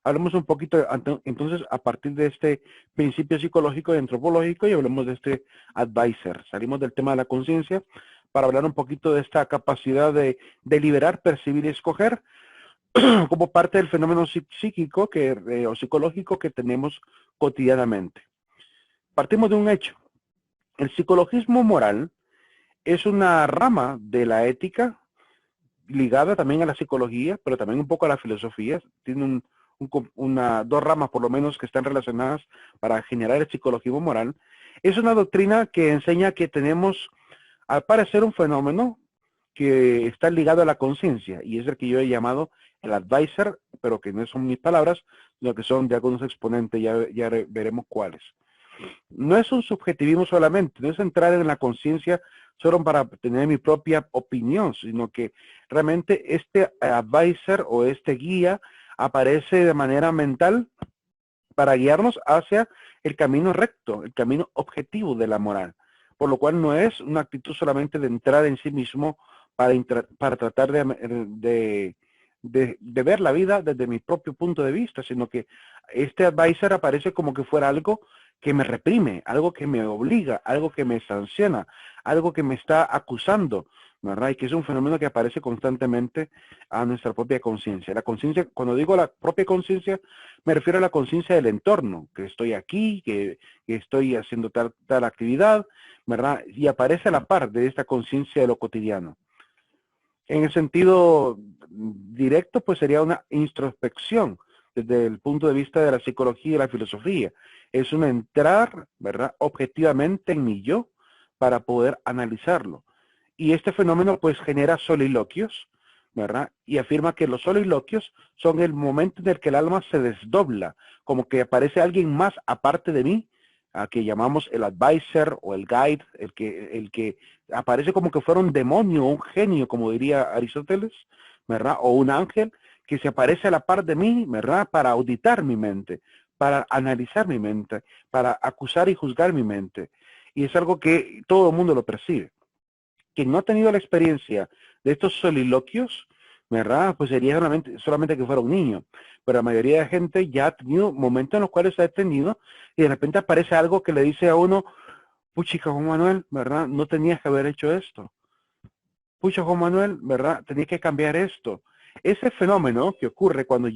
hablemos un poquito entonces a partir de este principio psicológico y antropológico y hablemos de este advisor. Salimos del tema de la conciencia para hablar un poquito de esta capacidad de deliberar, percibir y escoger como parte del fenómeno psíquico o psicológico que tenemos cotidianamente. Partimos de un hecho. El psicologismo moral es una rama de la ética ligada también a la psicología, pero también un poco a la filosofía. Tiene dos ramas por lo menos que están relacionadas para generar el psicologismo moral. Es una doctrina que enseña que tenemos, al parecer, un fenómeno que está ligado a la conciencia, y es el que yo he llamado el advisor, pero que no son mis palabras, sino que son de algunos exponentes, ya veremos cuáles. No es un subjetivismo solamente, no es entrar en la conciencia solo para tener mi propia opinión, sino que realmente este advisor o este guía aparece de manera mental para guiarnos hacia el camino recto, el camino objetivo de la moral. Por lo cual no es una actitud solamente de entrar en sí mismo para tratar de ver la vida desde mi propio punto de vista, sino que este advisor aparece como que fuera algo que me reprime, algo que me obliga, algo que me sanciona, algo que me está acusando, ¿verdad? Y que es un fenómeno que aparece constantemente a nuestra propia conciencia. La conciencia, cuando digo la propia conciencia, me refiero a la conciencia del entorno, que estoy aquí, que estoy haciendo tal actividad, ¿verdad? Y aparece a la par de esta conciencia de lo cotidiano. En el sentido directo, pues sería una introspección desde el punto de vista de la psicología y la filosofía. Es un entrar, ¿verdad?, objetivamente en mi yo para poder analizarlo. Y este fenómeno pues genera soliloquios, ¿verdad? Y afirma que los soliloquios son el momento en el que el alma se desdobla, como que aparece alguien más aparte de mí, a que llamamos el advisor o el guide, el que aparece como que fuera un demonio o un genio, como diría Aristóteles, ¿verdad? O un ángel que se aparece a la par de mí, ¿verdad? Para auditar mi mente, para analizar mi mente, para acusar y juzgar mi mente. Y es algo que todo el mundo lo percibe. Quien no ha tenido la experiencia de estos soliloquios, ¿verdad? Pues sería solamente que fuera un niño. Pero la mayoría de gente ya ha tenido momentos en los cuales se ha detenido y de repente aparece algo que le dice a uno, puchica Juan Manuel, ¿verdad? No tenías que haber hecho esto. Pucha Juan Manuel, ¿verdad? Tenías que cambiar esto. Ese fenómeno que ocurre cuando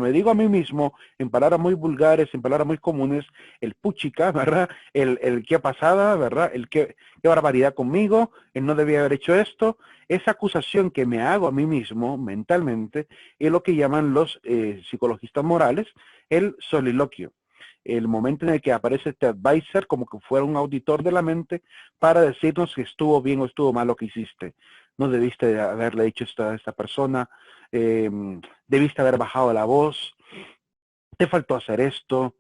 me digo a mí mismo, en palabras muy vulgares, en palabras muy comunes, el puchica, ¿verdad? El qué pasada, ¿verdad? El qué barbaridad conmigo, el no debía haber hecho esto. Esa acusación que me hago a mí mismo mentalmente es lo que llaman los psicologistas morales el soliloquio. El momento en el que aparece este advisor como que fuera un auditor de la mente para decirnos si estuvo bien o estuvo mal lo que hiciste. No debiste haberle dicho esto a esta persona, debiste haber bajado la voz, te faltó hacer esto,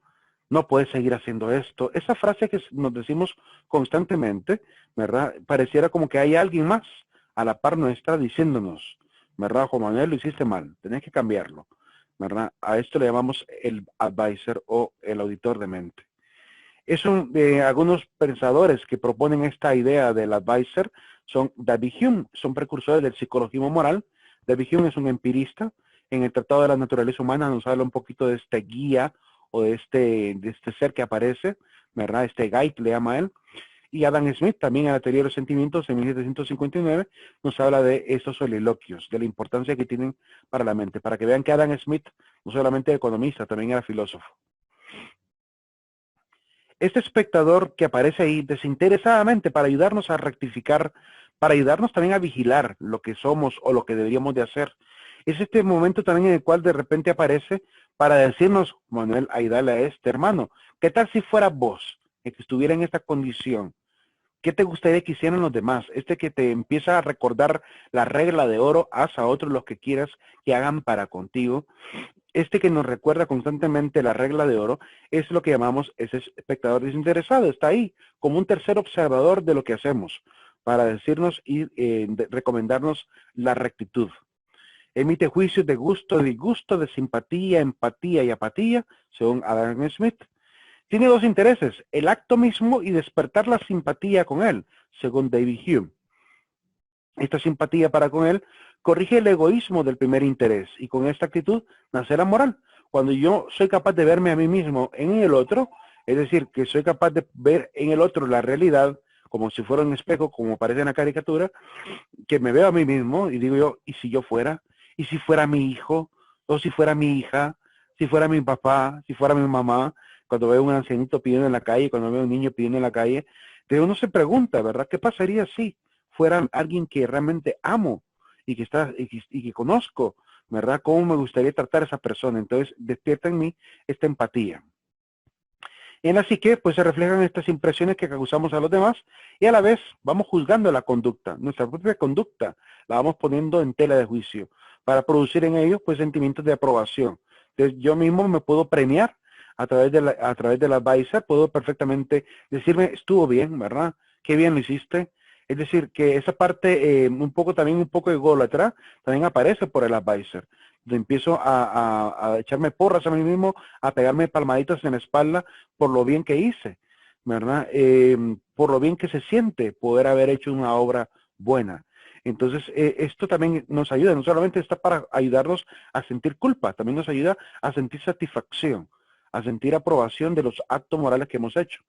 no puedes seguir haciendo esto. Esa frase que nos decimos constantemente, ¿verdad? Pareciera como que hay alguien más a la par nuestra diciéndonos, ¿verdad? Juan Manuel, lo hiciste mal, tenés que cambiarlo, ¿verdad? A esto le llamamos el advisor o el auditor de mente. Algunos pensadores que proponen esta idea del advisor son David Hume, son precursores del psicologismo moral. David Hume es un empirista. En el Tratado de la Naturaleza Humana nos habla un poquito de este guía o de este ser que aparece, ¿verdad? Este guide le llama a él. Y Adam Smith, también en la teoría de los sentimientos, en 1759, nos habla de estos soliloquios, de la importancia que tienen para la mente. Para que vean que Adam Smith no solamente era economista, también era filósofo. Este espectador que aparece ahí desinteresadamente para ayudarnos a rectificar, para ayudarnos también a vigilar lo que somos o lo que deberíamos de hacer. Es este momento también en el cual de repente aparece para decirnos, Manuel, ayúdale a este hermano. ¿Qué tal si fuera vos, el que estuviera en esta condición? ¿Qué te gustaría que hicieran los demás? Este que te empieza a recordar la regla de oro, haz a otros lo que quieras que hagan para contigo. Este que nos recuerda constantemente la regla de oro es lo que llamamos ese espectador desinteresado. Está ahí como un tercer observador de lo que hacemos para decirnos y recomendarnos la rectitud. Emite juicios de gusto, disgusto, de simpatía, empatía y apatía, según Adam Smith. Tiene dos intereses, el acto mismo y despertar la simpatía con él, según David Hume. Esta simpatía para con él corrige el egoísmo del primer interés y con esta actitud nace la moral. Cuando yo soy capaz de verme a mí mismo en el otro, es decir, que soy capaz de ver en el otro la realidad, como si fuera un espejo, como aparece en la caricatura, que me veo a mí mismo y digo yo, ¿y si yo fuera? ¿Y si fuera mi hijo? ¿O si fuera mi hija? ¿Si fuera mi papá? ¿Si fuera mi mamá? Cuando veo un ancianito pidiendo en la calle, cuando veo un niño pidiendo en la calle, de uno se pregunta, ¿verdad? ¿Qué pasaría si fuera alguien que realmente amo y que y que conozco, ¿verdad? ¿Cómo me gustaría tratar a esa persona? Entonces despierta en mí esta empatía. En la psique, pues se reflejan estas impresiones que causamos a los demás y a la vez vamos juzgando la conducta, nuestra propia conducta, la vamos poniendo en tela de juicio para producir en ellos pues sentimientos de aprobación. Entonces yo mismo me puedo premiar a través del advisor, puedo perfectamente decirme, estuvo bien, ¿verdad? Qué bien lo hiciste. Es decir, que esa parte un poco ególatra también aparece por el advisor. Empiezo a echarme porras a mí mismo, a pegarme palmaditas en la espalda por lo bien que hice, ¿verdad? Por lo bien que se siente poder haber hecho una obra buena. Entonces, esto también nos ayuda, no solamente está para ayudarnos a sentir culpa, también nos ayuda a sentir satisfacción, a sentir aprobación de los actos morales que hemos hecho.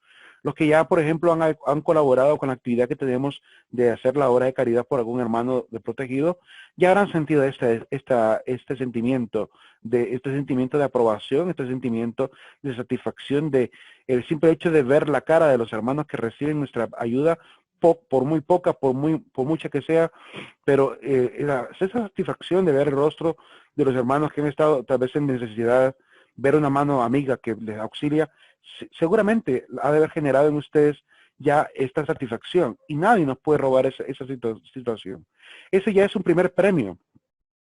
Los que ya, por ejemplo, han colaborado con la actividad que tenemos de hacer la obra de caridad por algún hermano desprotegido, ya habrán sentido este sentimiento de aprobación, este sentimiento de satisfacción, de el simple hecho de ver la cara de los hermanos que reciben nuestra ayuda, por muy poca, por mucha que sea, pero esa satisfacción de ver el rostro de los hermanos que han estado tal vez en necesidad, ver una mano amiga que les auxilia, seguramente ha de haber generado en ustedes ya esta satisfacción y nadie nos puede robar esa situación. Ese ya es un primer premio,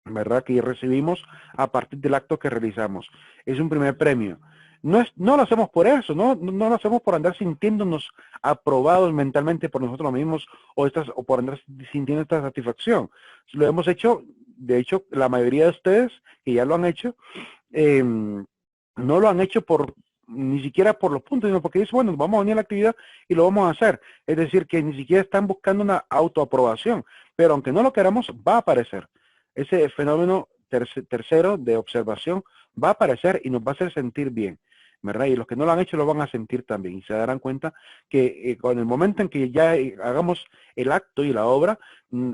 ¿verdad? Que recibimos a partir del acto que realizamos. Es un primer premio. No lo hacemos por eso, no lo hacemos por andar sintiéndonos aprobados mentalmente por nosotros mismos o por andar sintiendo esta satisfacción. Lo hemos hecho, de hecho, la mayoría de ustedes que ya lo han hecho, no lo han hecho ni siquiera por los puntos, sino porque dicen, bueno, vamos a venir a la actividad y lo vamos a hacer. Es decir, que ni siquiera están buscando una autoaprobación, pero aunque no lo queramos, va a aparecer. Ese fenómeno tercero de observación va a aparecer y nos va a hacer sentir bien, ¿verdad? Y los que no lo han hecho lo van a sentir también y se darán cuenta que con el momento en que ya hagamos el acto y la obra,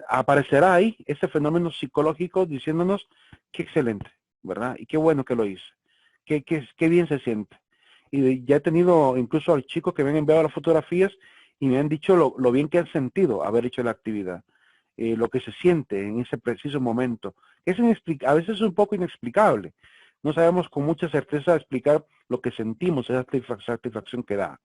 aparecerá ahí ese fenómeno psicológico diciéndonos qué excelente, ¿verdad? Y qué bueno que lo hice, qué bien se siente. Y ya he tenido incluso a chicos que me han enviado las fotografías y me han dicho lo bien que han sentido haber hecho la actividad. Lo que se siente en ese preciso momento. A veces es un poco inexplicable. No sabemos con mucha certeza explicar lo que sentimos, esa satisfacción que da.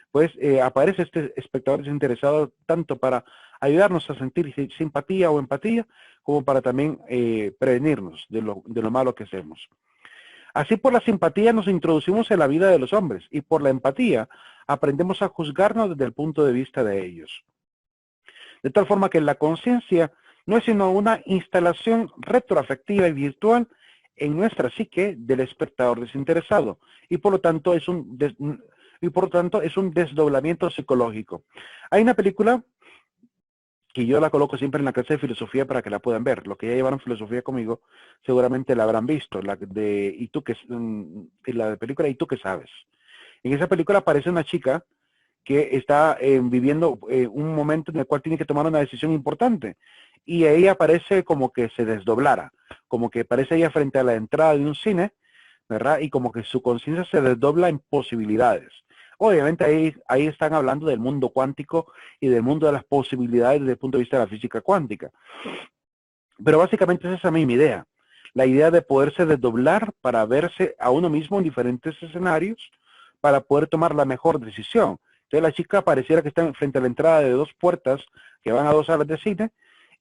Pues aparece este espectador desinteresado tanto para ayudarnos a sentir simpatía o empatía, como para también prevenirnos de lo malo que hacemos. Así, por la simpatía nos introducimos en la vida de los hombres y por la empatía aprendemos a juzgarnos desde el punto de vista de ellos. De tal forma que la conciencia no es sino una instalación retroafectiva y virtual en nuestra psique del espectador desinteresado y por lo tanto es un desdoblamiento psicológico. Hay una película que yo la coloco siempre en la clase de filosofía para que la puedan ver. Los que ya llevaron filosofía conmigo seguramente la habrán visto, la de película ¿Y tú qué sabes? En esa película aparece una chica que está viviendo un momento en el cual tiene que tomar una decisión importante. Y ella parece como que se desdoblara, como que parece ella frente a la entrada de un cine, ¿verdad? Y como que su conciencia se desdobla en posibilidades. Obviamente ahí están hablando del mundo cuántico y del mundo de las posibilidades desde el punto de vista de la física cuántica. Pero básicamente es esa misma idea. La idea de poderse desdoblar para verse a uno mismo en diferentes escenarios para poder tomar la mejor decisión. Entonces la chica pareciera que está frente a la entrada de dos puertas que van a dos salas de cine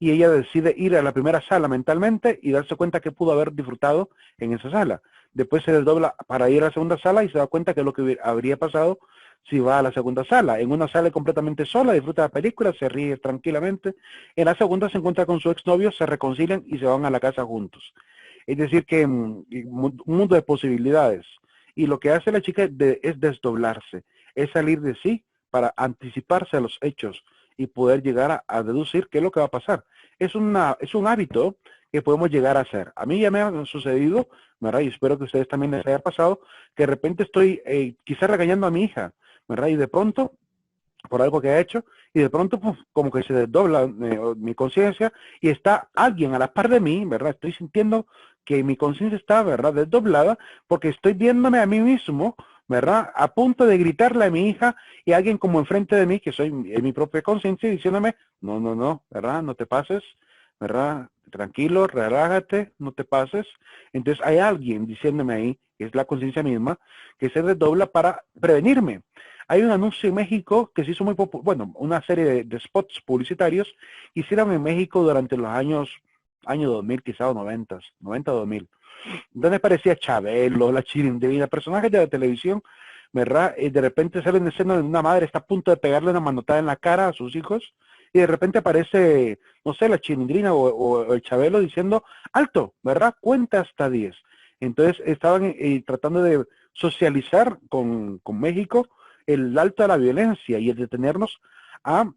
y ella decide ir a la primera sala mentalmente y darse cuenta que pudo haber disfrutado en esa sala. Después se desdobla para ir a la segunda sala y se da cuenta que es lo que habría pasado si va a la segunda sala. En una sala completamente sola, disfruta la película, se ríe tranquilamente. En la segunda se encuentra con su exnovio, se reconcilian y se van a la casa juntos. Es decir, que un mundo de posibilidades. Y lo que hace la chica es desdoblarse, es salir de sí para anticiparse a los hechos y poder llegar a deducir qué es lo que va a pasar. Es un hábito que podemos llegar a hacer. A mí ya me ha sucedido, ¿verdad? Y espero que a ustedes también les haya pasado, que de repente estoy quizás regañando a mi hija, ¿verdad? Y de pronto, por algo que ha hecho, y de pronto, pues, como que se desdobla mi conciencia y está alguien a la par de mí, ¿verdad? Estoy sintiendo que mi conciencia está, ¿verdad?, desdoblada, porque estoy viéndome a mí mismo, ¿verdad?, a punto de gritarle a mi hija y alguien como enfrente de mí, que soy mi propia conciencia, diciéndome, no, no, no, ¿verdad?, no te pases, ¿verdad?, tranquilo, relájate, no te pases. Entonces hay alguien diciéndome ahí, que es la conciencia misma, que se desdobla para prevenirme. Hay un anuncio en México que se hizo muy popular, bueno, una serie de spots publicitarios que hicieron en México durante los año 2000, quizás, o 90, 2000, donde aparecía Chabelo, la Chilindrina, personajes de la televisión, ¿verdad? Y de repente sale en escena de una madre, está a punto de pegarle una manotada en la cara a sus hijos, y de repente aparece, no sé, la Chilindrina o el Chabelo diciendo, alto, ¿verdad? Cuenta hasta 10. Entonces estaban tratando de socializar con México el alto a la violencia y el detenernos a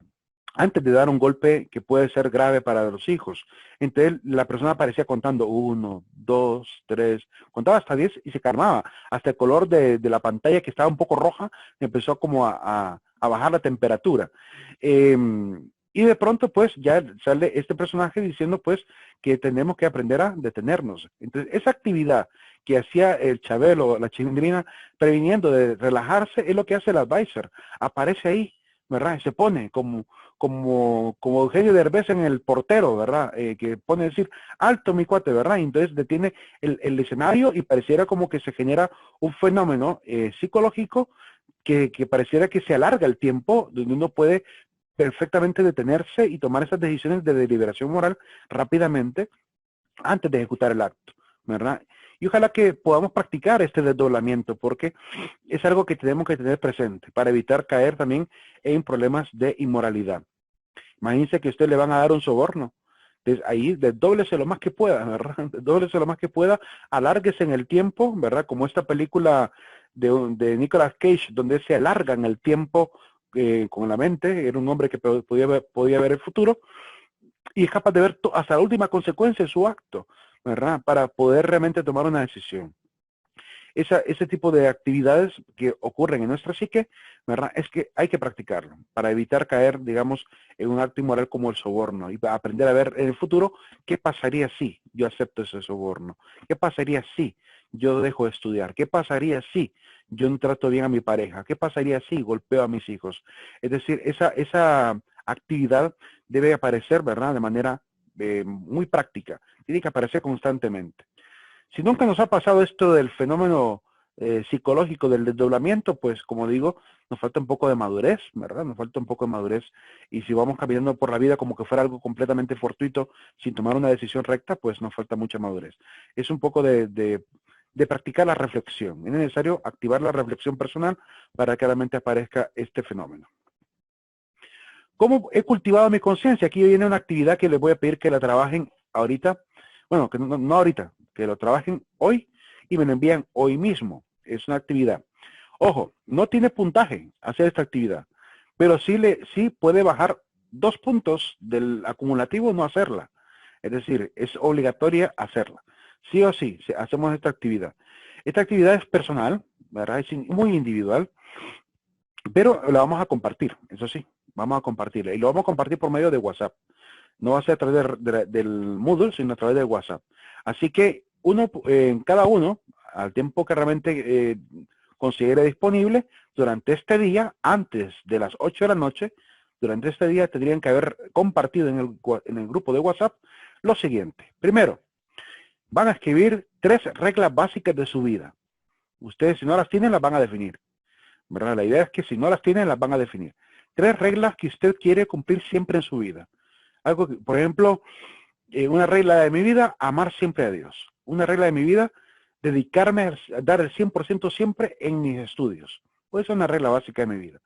antes de dar un golpe que puede ser grave para los hijos. Entonces la persona aparecía contando 1, 2, 3, contaba hasta 10 y se calmaba. Hasta el color de la pantalla, que estaba un poco roja, empezó como a bajar la temperatura. Y de pronto pues ya sale este personaje diciendo pues que tenemos que aprender a detenernos. Entonces esa actividad que hacía el Chabelo, la Chilindrina, previniendo de relajarse, es lo que hace el advisor. Aparece ahí, ¿verdad? Se pone como Eugenio Derbez en El Portero, ¿verdad? Que pone a decir, alto mi cuate, ¿verdad? Y entonces detiene el escenario y pareciera como que se genera un fenómeno psicológico que pareciera que se alarga el tiempo, donde uno puede perfectamente detenerse y tomar esas decisiones de deliberación moral rápidamente antes de ejecutar el acto, ¿verdad? Y ojalá que podamos practicar este desdoblamiento, porque es algo que tenemos que tener presente para evitar caer también en problemas de inmoralidad. Imagínense que a usted le van a dar un soborno. Entonces ahí desdóblese lo más que pueda, ¿verdad? Desdóblese lo más que pueda, alárguese en el tiempo, ¿verdad? Como esta película de Nicolas Cage, donde se alarga en el tiempo con la mente, era un hombre que podía ver el futuro, y es capaz de ver hasta la última consecuencia de su acto, ¿verdad? Para poder realmente tomar una decisión. Ese tipo de actividades que ocurren en nuestra psique, ¿verdad? Es que hay que practicarlo para evitar caer, digamos, en un acto inmoral como el soborno y para aprender a ver en el futuro qué pasaría si yo acepto ese soborno, qué pasaría si yo dejo de estudiar, qué pasaría si yo no trato bien a mi pareja, qué pasaría si golpeo a mis hijos. Es decir, esa actividad debe aparecer, ¿verdad? De manera muy práctica, tiene que aparecer constantemente. Si nunca nos ha pasado esto del fenómeno psicológico del desdoblamiento, pues como digo, nos falta un poco de madurez, ¿verdad? Nos falta un poco de madurez. Y si vamos caminando por la vida como que fuera algo completamente fortuito, sin tomar una decisión recta, pues nos falta mucha madurez. Es un poco de practicar la reflexión. Es necesario activar la reflexión personal para que realmente aparezca este fenómeno. ¿Cómo he cultivado mi conciencia? Aquí viene una actividad que les voy a pedir que la trabajen ahorita. Bueno, que no ahorita, que lo trabajen hoy y me lo envían hoy mismo. Es una actividad. Ojo, no tiene puntaje hacer esta actividad, pero sí puede bajar 2 puntos del acumulativo no hacerla. Es decir, es obligatoria hacerla. Sí o sí, hacemos esta actividad. Esta actividad es personal, ¿verdad? Es muy individual, pero la vamos a compartir, eso sí, vamos a compartirla. Y lo vamos a compartir por medio de WhatsApp. No va a ser a través del Moodle, sino a través de WhatsApp. Así que cada uno, al tiempo que realmente considere disponible, durante este día, antes de las 8 de la noche, durante este día tendrían que haber compartido en el grupo de WhatsApp lo siguiente. Primero, van a escribir 3 reglas básicas de su vida. Ustedes, si no las tienen, las van a definir, ¿verdad? La idea es que si no las tienen, las van a definir. 3 reglas que usted quiere cumplir siempre en su vida. Algo que, por ejemplo, una regla de mi vida, amar siempre a Dios. Una regla de mi vida, dedicarme a dar el 100% siempre en mis estudios. Puede ser una regla básica de mi vida.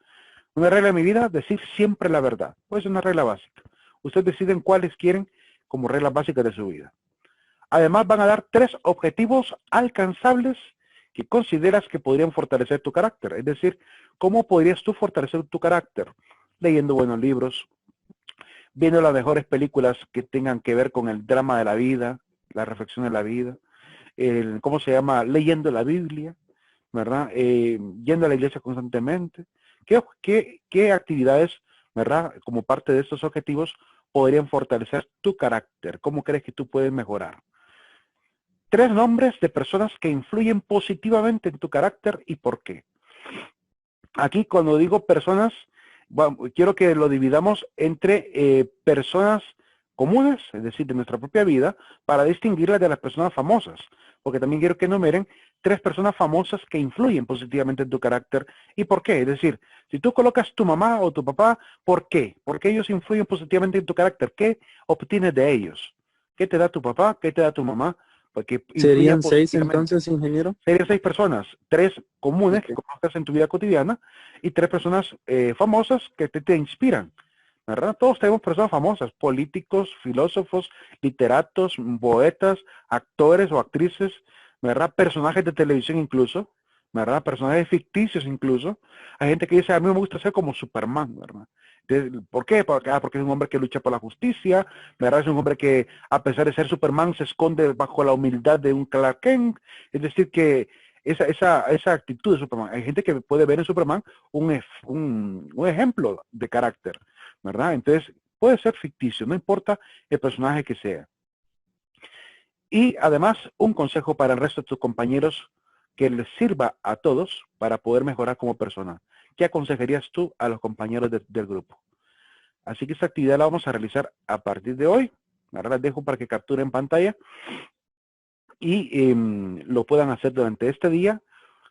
Una regla de mi vida, decir siempre la verdad. Puede ser una regla básica. Ustedes deciden cuáles quieren como reglas básicas de su vida. Además, van a dar 3 objetivos alcanzables que consideras que podrían fortalecer tu carácter. Es decir, ¿cómo podrías tú fortalecer tu carácter? Leyendo buenos libros, viendo las mejores películas que tengan que ver con el drama de la vida, la reflexión de la vida, ¿cómo se llama? Leyendo la Biblia, ¿verdad? Yendo a la iglesia constantemente. ¿Qué actividades, ¿verdad? Como parte de estos objetivos podrían fortalecer tu carácter? ¿Cómo crees que tú puedes mejorar? 3 nombres de personas que influyen positivamente en tu carácter y por qué. Aquí cuando digo personas, bueno, quiero que lo dividamos entre personas comunes, es decir, de nuestra propia vida, para distinguirlas de las personas famosas, porque también quiero que enumeren 3 personas famosas que influyen positivamente en tu carácter y por qué. Es decir, si tú colocas tu mamá o tu papá, ¿por qué? Porque ellos influyen positivamente en tu carácter. ¿Qué obtienes de ellos? ¿Qué te da tu papá? ¿Qué te da tu mamá? Porque influyen ¿Serían 6 positivamente. entonces, ingeniero? Serían 6 personas, 3 comunes que Ok. conozcas en tu vida cotidiana y 3 personas famosas que te inspiran, ¿verdad? Todos tenemos personas famosas, políticos, filósofos, literatos, poetas, actores o actrices, ¿verdad? Personajes de televisión incluso, ¿verdad? Personajes ficticios incluso. Hay gente que dice, a mí me gusta ser como Superman, ¿verdad? ¿Por qué? Porque es un hombre que lucha por la justicia, ¿verdad? Es un hombre que, a pesar de ser Superman, se esconde bajo la humildad de un Clark Kent. Es decir, que esa actitud de Superman, hay gente que puede ver en Superman un ejemplo de carácter, ¿verdad? Entonces, puede ser ficticio, no importa el personaje que sea. Y además, un consejo para el resto de tus compañeros que les sirva a todos para poder mejorar como persona. ¿Qué aconsejarías tú a los compañeros del grupo? Así que esta actividad la vamos a realizar a partir de hoy. Ahora las dejo para que capturen pantalla y lo puedan hacer durante este día.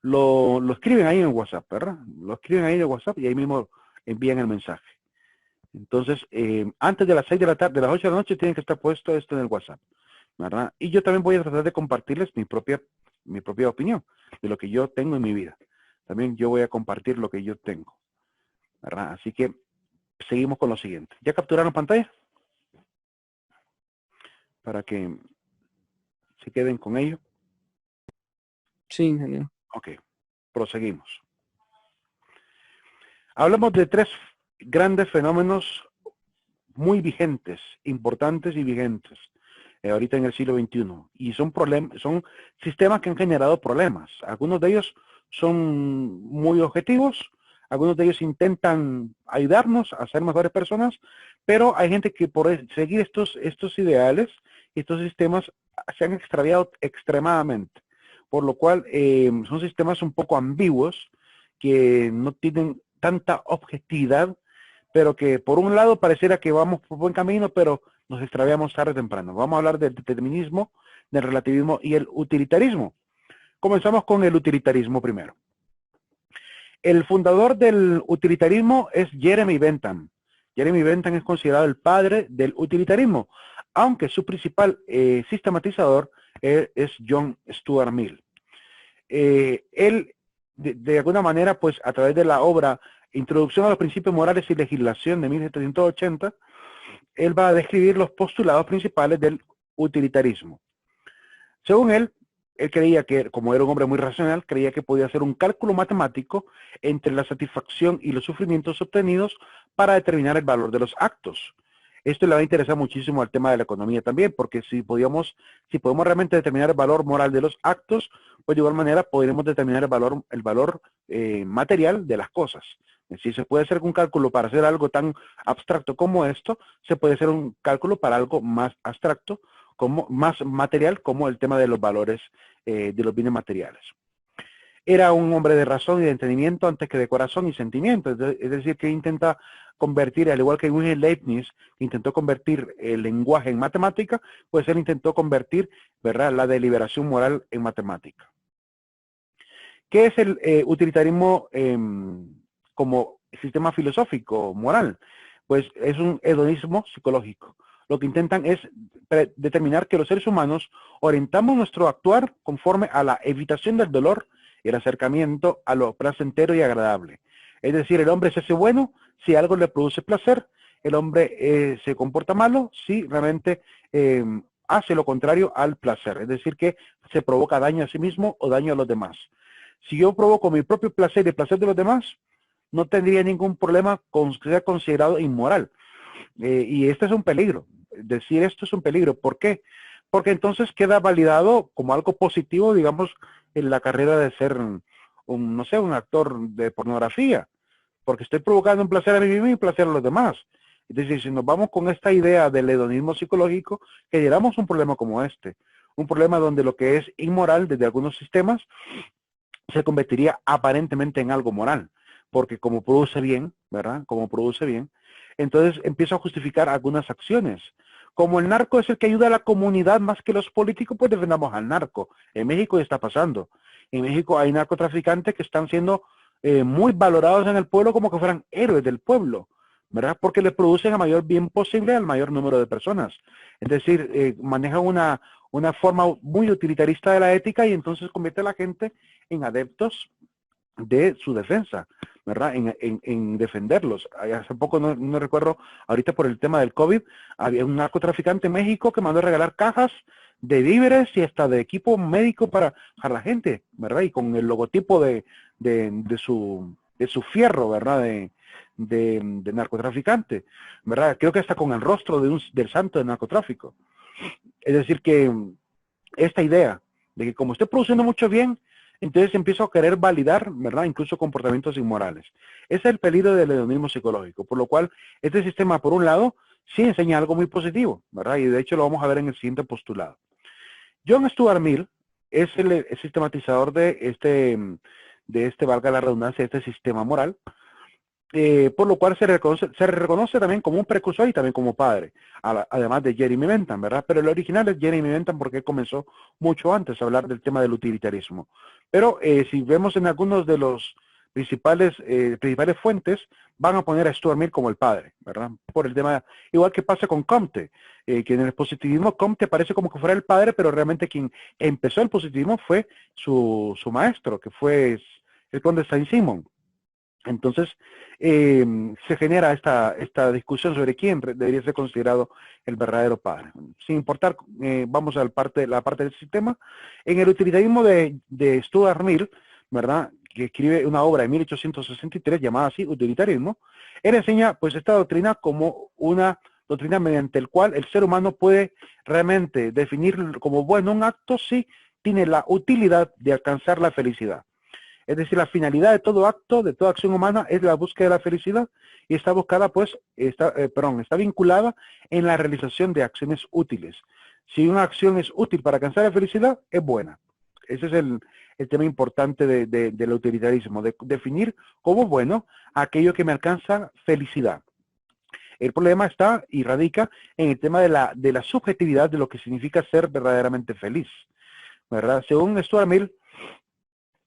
Lo escriben ahí en WhatsApp, ¿verdad? Lo escriben ahí en WhatsApp y ahí mismo envían el mensaje. Entonces, antes de las 6 de la tarde, de las 8 de la noche, tienen que estar puesto esto en el WhatsApp, ¿verdad? Y yo también voy a tratar de compartirles mi propia opinión de lo que yo tengo en mi vida. También yo voy a compartir lo que yo tengo, ¿verdad? Así que seguimos con lo siguiente. ¿Ya capturaron pantalla? Para que se queden con ello. Sí, ingeniero. Ok, proseguimos. Hablamos de 3 grandes fenómenos muy vigentes, importantes y vigentes, ahorita en el siglo XXI. Y son sistemas que han generado problemas. Algunos de ellos son muy objetivos, algunos de ellos intentan ayudarnos a ser mejores personas, pero hay gente que por seguir estos ideales, estos sistemas se han extraviado extremadamente. Por lo cual son sistemas un poco ambiguos, que no tienen tanta objetividad, pero que por un lado pareciera que vamos por buen camino, pero nos extraviamos tarde o temprano. Vamos a hablar del determinismo, del relativismo y el utilitarismo. Comenzamos con el utilitarismo primero. El fundador del utilitarismo es Jeremy Bentham. Jeremy Bentham es considerado el padre del utilitarismo, aunque su principal sistematizador es John Stuart Mill. Él, de alguna manera, pues a través de la obra Introducción a los Principios Morales y Legislación de 1780, él va a describir los postulados principales del utilitarismo. Según él creía que, como era un hombre muy racional, creía que podía hacer un cálculo matemático entre la satisfacción y los sufrimientos obtenidos para determinar el valor de los actos. Esto le va a interesar muchísimo al tema de la economía también, porque si podemos realmente determinar el valor moral de los actos, pues de igual manera podremos determinar el valor material de las cosas. Si se puede hacer un cálculo para hacer algo tan abstracto como esto, se puede hacer un cálculo para algo más abstracto, más material, como el tema de los valores de los bienes materiales. Era un hombre de razón y de entendimiento antes que de corazón y sentimiento. Es decir, que intenta convertir, al igual que Wilhelm Leibniz, que intentó convertir el lenguaje en matemática, pues él intentó convertir, ¿verdad?, la deliberación moral en matemática. ¿Qué es el utilitarismo como sistema filosófico, moral? Pues es un hedonismo psicológico. Lo que intentan es determinar que los seres humanos orientamos nuestro actuar conforme a la evitación del dolor y el acercamiento a lo placentero y agradable. Es decir, el hombre se hace bueno si algo le produce placer, el hombre se comporta malo si realmente hace lo contrario al placer, es decir, que se provoca daño a sí mismo o daño a los demás. Si yo provoco mi propio placer y el placer de los demás, no tendría ningún problema con ser considerado inmoral. Y este es un peligro. Decir esto es un peligro. ¿Por qué? Porque entonces queda validado como algo positivo, digamos, en la carrera de ser no sé, un actor de pornografía. Porque estoy provocando un placer a mí mismo y un placer a los demás. Es decir, si nos vamos con esta idea del hedonismo psicológico, generamos un problema como este. Un problema donde lo que es inmoral desde algunos sistemas se convertiría aparentemente en algo moral. Porque como produce bien, ¿verdad? Como produce bien, entonces empiezo a justificar algunas acciones. Como el narco es el que ayuda a la comunidad más que los políticos, pues defendamos al narco. En México ya está pasando. En México hay narcotraficantes que están siendo muy valorados en el pueblo como que fueran héroes del pueblo, ¿verdad? Porque le producen el mayor bien posible al mayor número de personas. Es decir, manejan una forma muy utilitarista de la ética y entonces convierte a la gente en adeptos de su defensa, ¿verdad? En defenderlos. Hace poco, no recuerdo, ahorita por el tema del COVID, había un narcotraficante en México que mandó a regalar cajas de víveres y hasta de equipo médico para la gente, ¿verdad? Y con el logotipo de su fierro, ¿verdad? De narcotraficante, ¿verdad? Creo que hasta con el rostro del santo del narcotráfico. Es decir, que esta idea de que como estoy produciendo mucho bien, entonces empiezo a querer validar, ¿verdad? Incluso comportamientos inmorales. Ese es el peligro del hedonismo psicológico, por lo cual este sistema, por un lado, sí enseña algo muy positivo, ¿verdad? Y de hecho lo vamos a ver en el siguiente postulado. John Stuart Mill es el sistematizador de este, valga la redundancia, este sistema moral, por lo cual se reconoce también como un precursor y también como padre, además de Jeremy Bentham, ¿verdad? Pero el original es Jeremy Bentham porque comenzó mucho antes a hablar del tema del utilitarismo. Pero si vemos en algunos de los principales fuentes, van a poner a Stuart Mill como el padre, ¿verdad? Por el tema, igual que pasa con Comte, que en el positivismo Comte parece como que fuera el padre, pero realmente quien empezó el positivismo fue su maestro, que fue el conde Saint-Simon. Entonces, se genera esta discusión sobre quién debería ser considerado el verdadero padre. Sin importar, vamos a la parte del sistema. En el utilitarismo de Stuart Mill, ¿verdad?, que escribe una obra en 1863 llamada así, Utilitarismo, él enseña pues esta doctrina como una doctrina mediante el cual el ser humano puede realmente definir como bueno un acto si tiene la utilidad de alcanzar la felicidad. Es decir, la finalidad de todo acto, de toda acción humana, es la búsqueda de la felicidad y está buscada, pues, está vinculada en la realización de acciones útiles. Si una acción es útil para alcanzar la felicidad, es buena. Ese es el tema importante del utilitarismo, de definir como bueno aquello que me alcanza felicidad. El problema está y radica en el tema de la subjetividad de lo que significa ser verdaderamente feliz, ¿verdad? Según Stuart Mill,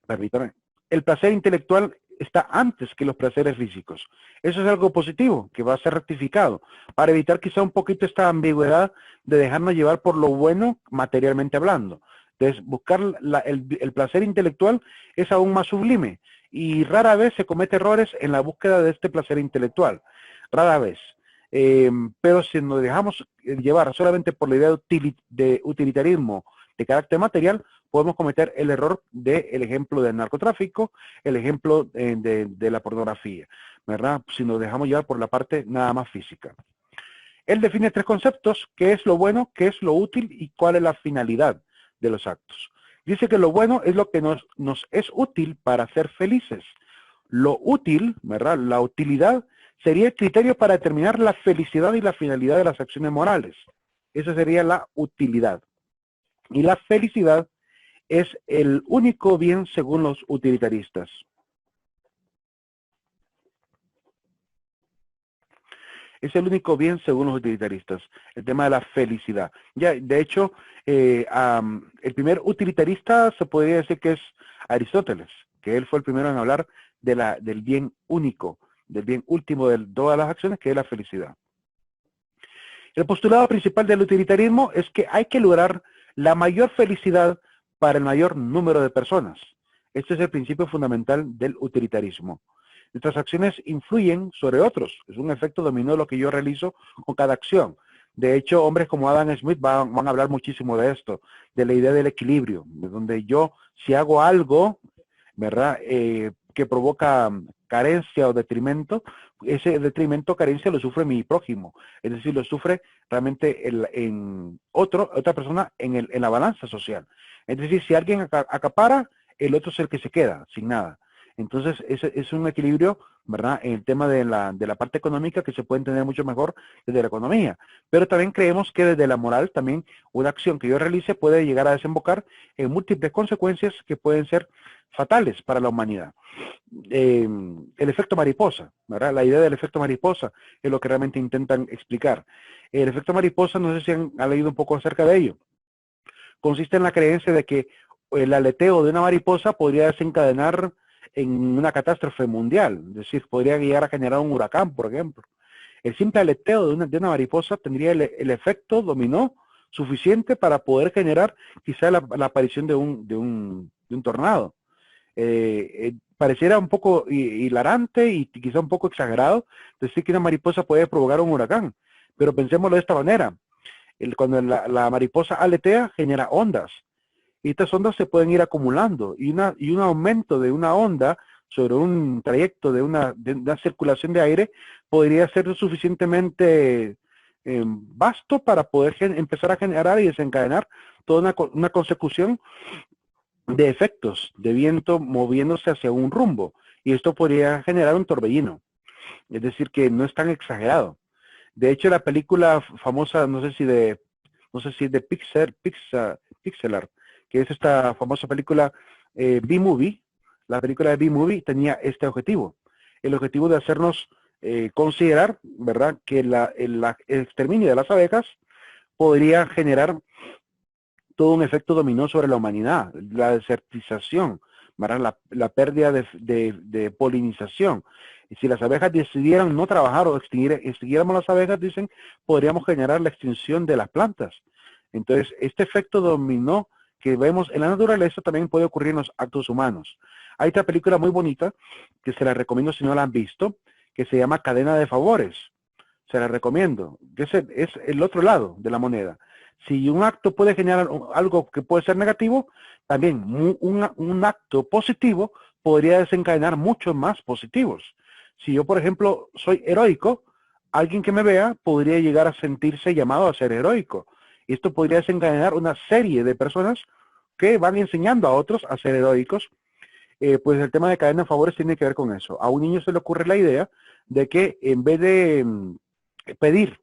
permítame, el placer intelectual está antes que los placeres físicos. Eso es algo positivo, que va a ser rectificado, para evitar quizá un poquito esta ambigüedad de dejarnos llevar por lo bueno materialmente hablando. Entonces, buscar el placer intelectual es aún más sublime y rara vez se comete errores en la búsqueda de este placer intelectual. Rara vez. Pero si nos dejamos llevar solamente por la idea de utilitarismo de carácter material, podemos cometer el error del ejemplo del narcotráfico, el ejemplo de la pornografía, ¿verdad? Si nos dejamos llevar por la parte nada más física. Él define tres conceptos: qué es lo bueno, qué es lo útil y cuál es la finalidad de los actos. Dice que lo bueno es lo que nos es útil para ser felices. Lo útil, ¿verdad?, la utilidad, sería el criterio para determinar la felicidad y la finalidad de las acciones morales. Esa sería la utilidad. Y la felicidad es el único bien según los utilitaristas. Es el único bien según los utilitaristas, el tema de la felicidad. Ya, de hecho, el primer utilitarista se podría decir que es Aristóteles, que él fue el primero en hablar del bien único, del bien último de todas las acciones, que es la felicidad. El postulado principal del utilitarismo es que hay que lograr la mayor felicidad para el mayor número de personas. Este es el principio fundamental del utilitarismo. Nuestras acciones influyen sobre otros. Es un efecto dominó de lo que yo realizo con cada acción. De hecho, hombres como Adam Smith van a hablar muchísimo de esto, de la idea del equilibrio, de donde yo, si hago algo, ¿verdad?, que provoca carencia o detrimento, ese detrimento o carencia lo sufre mi prójimo. Es decir, lo sufre realmente otra persona en la balanza social. Es decir, si alguien acapara, el otro es el que se queda sin nada. Entonces, es un equilibrio, ¿verdad?, en el tema de la parte económica que se puede entender mucho mejor desde la economía. Pero también creemos que desde la moral, también una acción que yo realice puede llegar a desembocar en múltiples consecuencias que pueden ser fatales para la humanidad. El efecto mariposa, ¿verdad? La idea del efecto mariposa es lo que realmente intentan explicar. El efecto mariposa, no sé si han leído un poco acerca de ello. Consiste en la creencia de que el aleteo de una mariposa podría desencadenar en una catástrofe mundial, es decir, podría llegar a generar un huracán, por ejemplo. El simple aleteo de una mariposa tendría el efecto dominó suficiente para poder generar quizá la aparición de un tornado. Pareciera un poco hilarante y quizá un poco exagerado decir que una mariposa puede provocar un huracán, pero pensémoslo de esta manera. Cuando la mariposa aletea, genera ondas. Y estas ondas se pueden ir acumulando. Y un aumento de una onda sobre un trayecto de una circulación de aire podría ser suficientemente vasto para poder empezar a generar y desencadenar toda una consecución de efectos de viento moviéndose hacia un rumbo. Y esto podría generar un torbellino. Es decir, que no es tan exagerado. De hecho, la película famosa, no sé si de Pixar, que es esta famosa película B-Movie, la película de B-Movie tenía este objetivo. El objetivo de hacernos considerar, ¿verdad?, que el exterminio de las abejas podría generar todo un efecto dominó sobre la humanidad, la desertización, ¿verdad?, la pérdida de polinización. Y si las abejas decidieran no trabajar o extinguiéramos las abejas, dicen, podríamos generar la extinción de las plantas. Entonces, este efecto dominó que vemos en la naturaleza también puede ocurrir en los actos humanos. Hay otra película muy bonita, que se la recomiendo si no la han visto, que se llama Cadena de Favores. Se la recomiendo. Es el otro lado de la moneda. Si un acto puede generar algo que puede ser negativo, también un acto positivo podría desencadenar muchos más positivos. Si yo, por ejemplo, soy heroico, alguien que me vea podría llegar a sentirse llamado a ser heroico. Y esto podría desencadenar una serie de personas que van enseñando a otros a ser heroicos. Pues el tema de cadena de favores tiene que ver con eso. A un niño se le ocurre la idea de que en vez de pedir,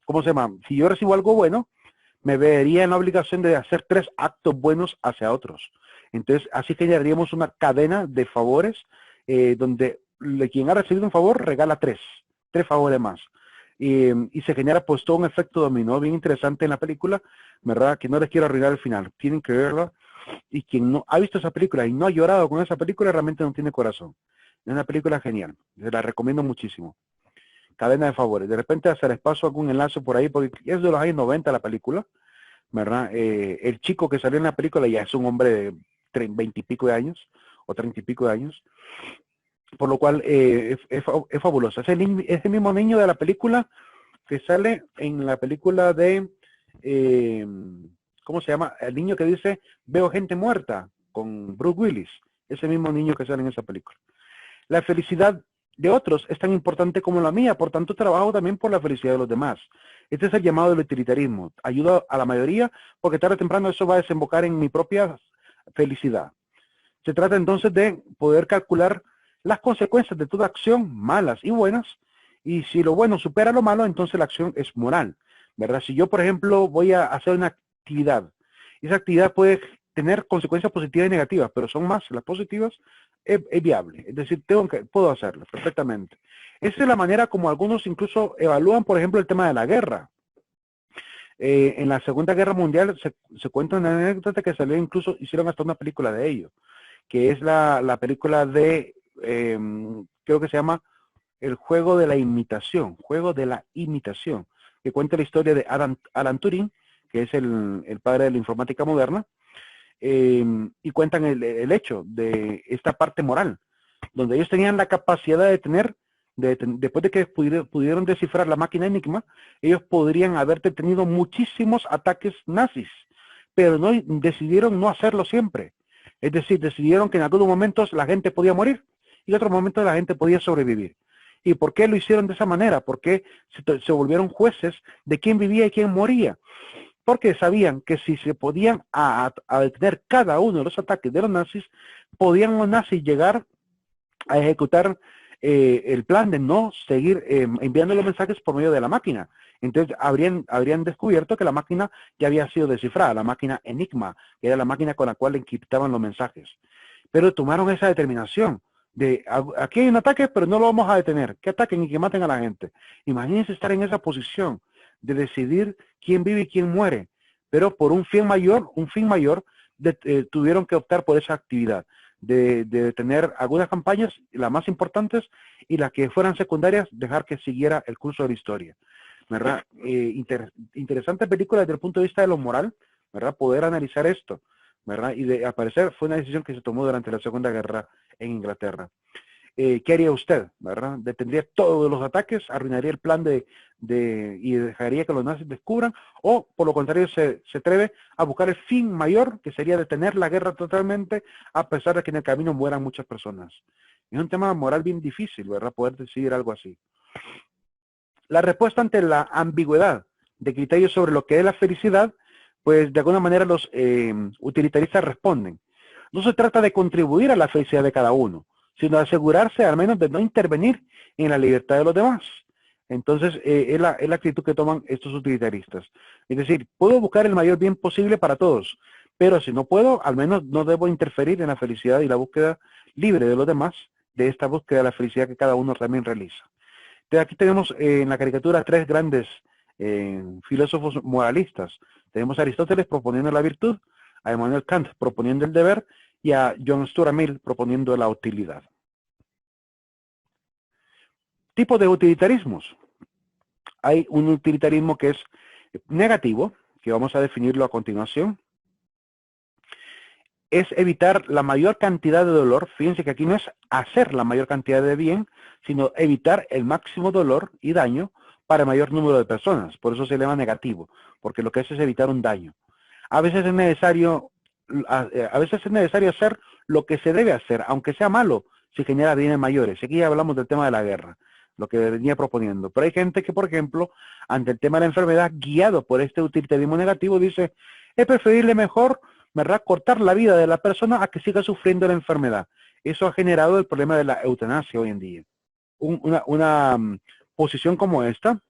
¿cómo se llama? Si yo recibo algo bueno, me vería en la obligación de hacer 3 actos buenos hacia otros. Entonces, así generaríamos una cadena de favores donde quien ha recibido un favor regala 3 favores más. Y se genera pues todo un efecto dominó bien interesante en la película, ¿verdad? Que no les quiero arruinar el final, tienen que verla. Y quien no ha visto esa película y no ha llorado con esa película realmente no tiene corazón. Es una película genial, se la recomiendo muchísimo. Cadena de favores. De repente se les paso algún enlace por ahí, porque es de los años 90 la película, ¿verdad? El chico que salió en la película ya es un hombre de 20 y pico de años, o 30 y pico de años, por lo cual es fabuloso. Es el mismo niño de la película que sale en la película de, ¿cómo se llama? El niño que dice, veo gente muerta, con Bruce Willis. Ese mismo niño que sale en esa película. La felicidad de otros es tan importante como la mía, por tanto trabajo también por la felicidad de los demás. Este es el llamado del utilitarismo. Ayuda a la mayoría porque tarde o temprano eso va a desembocar en mi propia felicidad. Se trata entonces de poder calcular las consecuencias de toda acción, malas y buenas, y si lo bueno supera lo malo, entonces la acción es moral, ¿verdad? Si yo, por ejemplo, voy a hacer una actividad, esa actividad puede tener consecuencias positivas y negativas, pero son más las positivas, es viable. Es decir, puedo hacerlo perfectamente. Esa es la manera como algunos incluso evalúan, por ejemplo, el tema de la guerra. En la Segunda Guerra Mundial se cuenta una anécdota que salió, incluso hicieron hasta una película de ello, que es la película de, creo que se llama El juego de la imitación, que cuenta la historia de Alan Turing, que es el padre de la informática moderna, y cuentan el hecho de esta parte moral, donde ellos tenían la capacidad de tener, después de que pudieron descifrar la máquina Enigma, ellos podrían haber detenido muchísimos ataques nazis, pero decidieron no hacerlo siempre. Es decir, decidieron que en algunos momentos la gente podía morir y otros momentos la gente podía sobrevivir. ¿Y por qué lo hicieron de esa manera? ¿Por qué se volvieron jueces de quién vivía y quién moría? Porque sabían que si se podían a detener cada uno de los ataques de los nazis, podían los nazis llegar a ejecutar el plan de no seguir enviando los mensajes por medio de la máquina. Entonces habrían descubierto que la máquina ya había sido descifrada, la máquina Enigma, que era la máquina con la cual encriptaban los mensajes. Pero tomaron esa determinación de aquí hay un ataque, pero no lo vamos a detener, que ataquen y que maten a la gente. Imagínense estar en esa posición de decidir quién vive y quién muere, pero por un fin mayor, tuvieron que optar por esa actividad de tener algunas campañas, las más importantes, y las que fueran secundarias, dejar que siguiera el curso de la historia. ¿Verdad? Interesante película desde el punto de vista de lo moral, ¿verdad? Poder analizar esto, ¿verdad? Y al parecer fue una decisión que se tomó durante la Segunda Guerra en Inglaterra. ¿Qué haría usted? ¿Verdad? ¿Detendría todos los ataques? ¿Arruinaría el plan y dejaría que los nazis descubran? ¿O por lo contrario se atreve a buscar el fin mayor, que sería detener la guerra totalmente, a pesar de que en el camino mueran muchas personas? Es un tema moral bien difícil, ¿verdad? Poder decidir algo así. La respuesta ante la ambigüedad de criterios sobre lo que es la felicidad, pues de alguna manera los utilitaristas responden. No se trata de contribuir a la felicidad de cada uno, sino de asegurarse al menos de no intervenir en la libertad de los demás. Entonces, es la actitud que toman estos utilitaristas. Es decir, puedo buscar el mayor bien posible para todos, pero si no puedo, al menos no debo interferir en la felicidad y la búsqueda libre de los demás, de esta búsqueda de la felicidad que cada uno también realiza. Entonces, aquí tenemos en la caricatura tres grandes filósofos moralistas. Tenemos a Aristóteles proponiendo la virtud, a Immanuel Kant proponiendo el deber y a John Stuart Mill proponiendo la utilidad. Tipo de utilitarismos. Hay un utilitarismo que es negativo, que vamos a definirlo a continuación. Es evitar la mayor cantidad de dolor. Fíjense que aquí no es hacer la mayor cantidad de bien, sino evitar el máximo dolor y daño para el mayor número de personas. Por eso se llama negativo, porque lo que hace es evitar un daño. A veces es necesario hacer lo que se debe hacer, aunque sea malo, si genera bienes mayores. Aquí ya hablamos del tema de la guerra, lo que venía proponiendo. Pero hay gente que, por ejemplo, ante el tema de la enfermedad, guiado por este utilitarismo negativo, dice, es preferible mejor, ¿verdad?, cortar la vida de la persona a que siga sufriendo la enfermedad. Eso ha generado el problema de la eutanasia hoy en día. Una posición como esta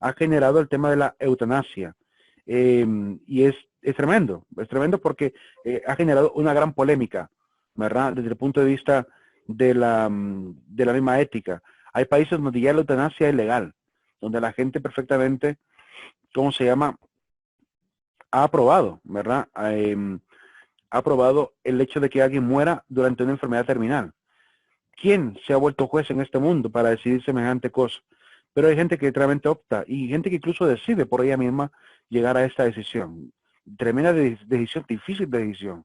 ha generado el tema de la eutanasia. Y es tremendo porque ha generado una gran polémica, ¿verdad?, desde el punto de vista de la misma ética. Hay países donde ya la eutanasia es legal, donde la gente perfectamente, ¿cómo se llama?, ha aprobado, ¿verdad?, ha aprobado el hecho de que alguien muera durante una enfermedad terminal. ¿Quién se ha vuelto juez en este mundo para decidir semejante cosa? Pero hay gente que realmente opta y gente que incluso decide por ella misma llegar a esta decisión. Tremenda decisión, difícil decisión,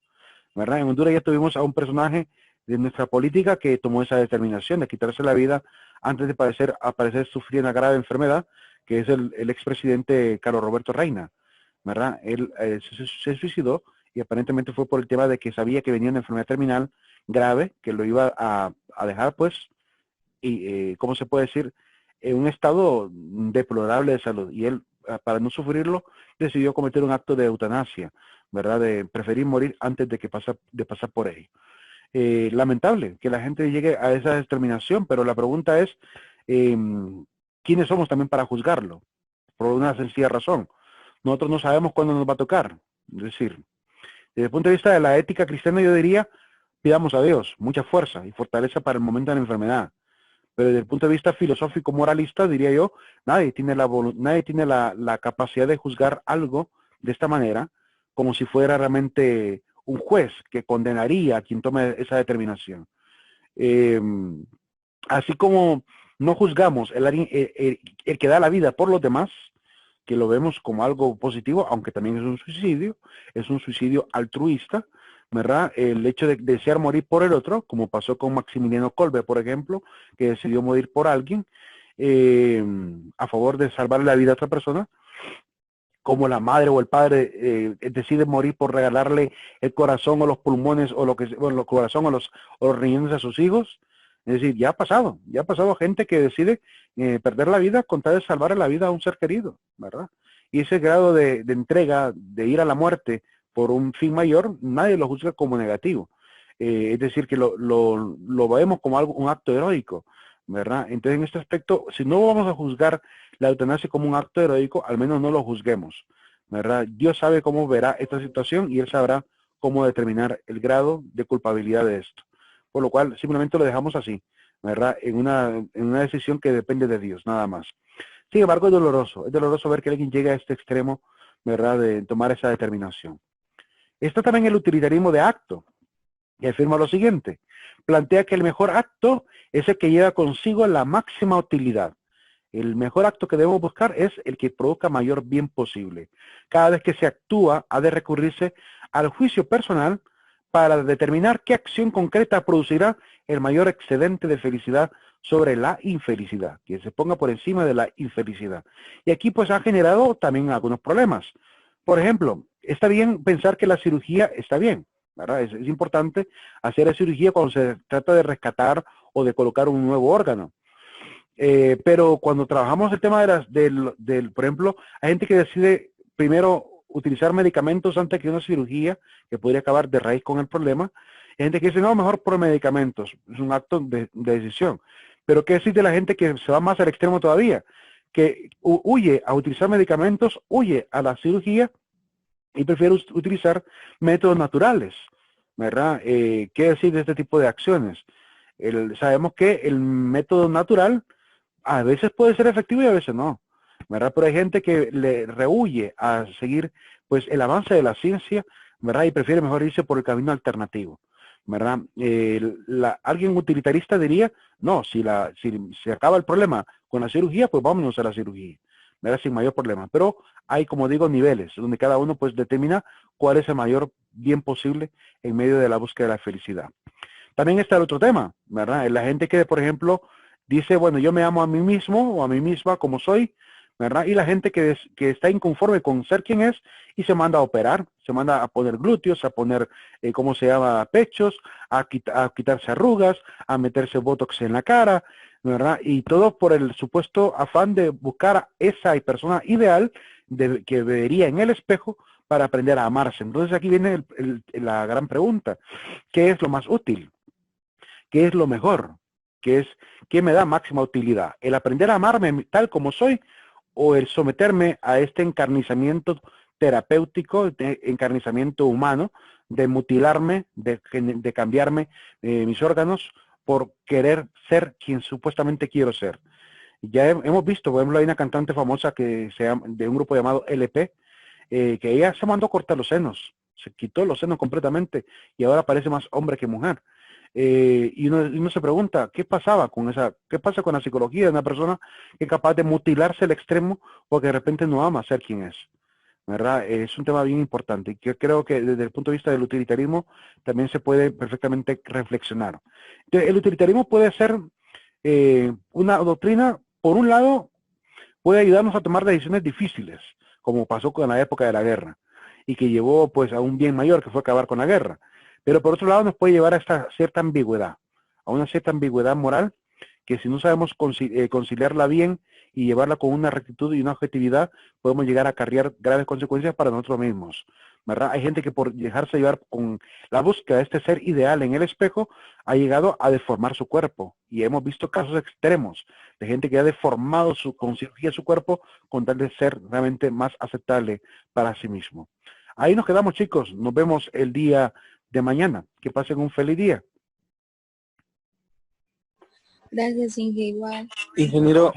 ¿verdad? En Honduras ya tuvimos a un personaje de nuestra política que tomó esa determinación de quitarse la vida antes de aparecer sufrir una grave enfermedad, que es el expresidente Carlos Roberto Reina, ¿verdad? Él se suicidó y aparentemente fue por el tema de que sabía que venía una enfermedad terminal grave, que lo iba a dejar, pues, y ¿cómo se puede decir?, en un estado deplorable de salud. Y él, para no sufrirlo, decidió cometer un acto de eutanasia, ¿verdad?, de preferir morir antes de pasar por ello. Lamentable que la gente llegue a esa determinación, pero la pregunta es, ¿quiénes somos también para juzgarlo? Por una sencilla razón. Nosotros no sabemos cuándo nos va a tocar. Es decir, desde el punto de vista de la ética cristiana, yo diría, pidamos a Dios mucha fuerza y fortaleza para el momento de la enfermedad. Pero desde el punto de vista filosófico moralista, diría yo, nadie tiene la capacidad de juzgar algo de esta manera, como si fuera realmente un juez que condenaría a quien tome esa determinación. Así como no juzgamos el que da la vida por los demás, que lo vemos como algo positivo, aunque también es un suicidio altruista, ¿verdad? El hecho de desear morir por el otro, como pasó con Maximiliano Kolbe, por ejemplo, que decidió morir por alguien a favor de salvar la vida a otra persona, como la madre o el padre decide morir por regalarle el corazón o los pulmones o el corazón o los riñones a sus hijos. Es decir, ya ha pasado gente que decide perder la vida con tal de salvar la vida a un ser querido, ¿verdad? Y ese grado de entrega, de ir a la muerte por un fin mayor, nadie lo juzga como negativo. Es decir, que lo vemos como algo, un acto heroico, ¿verdad? Entonces, en este aspecto, si no vamos a juzgar la eutanasia como un acto heroico, al menos no lo juzguemos, ¿verdad? Dios sabe cómo verá esta situación y Él sabrá cómo determinar el grado de culpabilidad de esto. Por lo cual, simplemente lo dejamos así, ¿verdad? En una decisión que depende de Dios, nada más. Sin embargo, es doloroso ver que alguien llegue a este extremo, ¿verdad? De tomar esa determinación. Está también el utilitarismo de acto, y afirma lo siguiente: plantea que el mejor acto es el que lleva consigo la máxima utilidad. El mejor acto que debemos buscar es el que produzca mayor bien posible. Cada vez que se actúa, ha de recurrirse al juicio personal para determinar qué acción concreta producirá el mayor excedente de felicidad sobre la infelicidad, que se ponga por encima de la infelicidad. Y aquí pues ha generado también algunos problemas. Por ejemplo, está bien pensar que la cirugía está bien, ¿verdad? Es importante hacer la cirugía cuando se trata de rescatar o de colocar un nuevo órgano. Pero cuando trabajamos el tema por ejemplo, hay gente que decide primero utilizar medicamentos antes que una cirugía, que podría acabar de raíz con el problema. Hay gente que dice, no, mejor por medicamentos. Es un acto de decisión. Pero ¿qué decir de la gente que se va más al extremo todavía? Que huye a utilizar medicamentos, huye a la cirugía y prefiere utilizar métodos naturales, ¿verdad? ¿Qué decir de este tipo de acciones? Sabemos que el método natural a veces puede ser efectivo y a veces no, ¿verdad? Pero hay gente que le rehuye a seguir pues el avance de la ciencia, ¿verdad? Y prefiere mejor irse por el camino alternativo, ¿verdad? Alguien utilitarista diría, no, si se acaba el problema con la cirugía, pues vámonos a la cirugía, ¿verdad? Sin mayor problema. Pero hay, como digo, niveles, donde cada uno pues determina cuál es el mayor bien posible en medio de la búsqueda de la felicidad. También está el otro tema, ¿verdad? La gente que, por ejemplo, dice, bueno, yo me amo a mí mismo o a mí misma como soy, ¿verdad? Y la gente que está inconforme con ser quien es y se manda a operar, se manda a poner glúteos, a poner, ¿cómo se llama?, pechos, a quitarse arrugas, a meterse botox en la cara, ¿verdad? Y todo por el supuesto afán de buscar a esa persona ideal que vería en el espejo para aprender a amarse. Entonces aquí viene la gran pregunta: ¿qué es lo más útil? ¿Qué es lo mejor? ¿Qué me da máxima utilidad? ¿El aprender a amarme tal como soy o el someterme a este encarnizamiento terapéutico, de encarnizamiento humano, de mutilarme, de cambiarme mis órganos por querer ser quien supuestamente quiero ser? Ya hemos visto, por ejemplo, hay una cantante famosa de un grupo llamado LP, que ella se mandó a cortar los senos, se quitó los senos completamente y ahora parece más hombre que mujer. Y uno se pregunta, ¿qué pasa con la psicología de una persona que es capaz de mutilarse al extremo porque de repente no ama ser quien es? ¿Verdad? Es un tema bien importante y que creo que desde el punto de vista del utilitarismo también se puede perfectamente reflexionar. Entonces, el utilitarismo puede ser una doctrina, por un lado, puede ayudarnos a tomar decisiones difíciles, como pasó con la época de la guerra, y que llevó pues a un bien mayor, que fue acabar con la guerra. Pero por otro lado nos puede llevar a esta cierta ambigüedad, a una cierta ambigüedad moral, que si no sabemos conciliarla bien y llevarla con una rectitud y una objetividad, podemos llegar a acarrear graves consecuencias para nosotros mismos, ¿verdad? Hay gente que por dejarse llevar con la búsqueda de este ser ideal en el espejo, ha llegado a deformar su cuerpo. Y hemos visto casos extremos de gente que ha deformado con cirugía su cuerpo con tal de ser realmente más aceptable para sí mismo. Ahí nos quedamos, chicos. Nos vemos el día de mañana. Que pasen un feliz día. Gracias, Inge, igual. Ingeniero,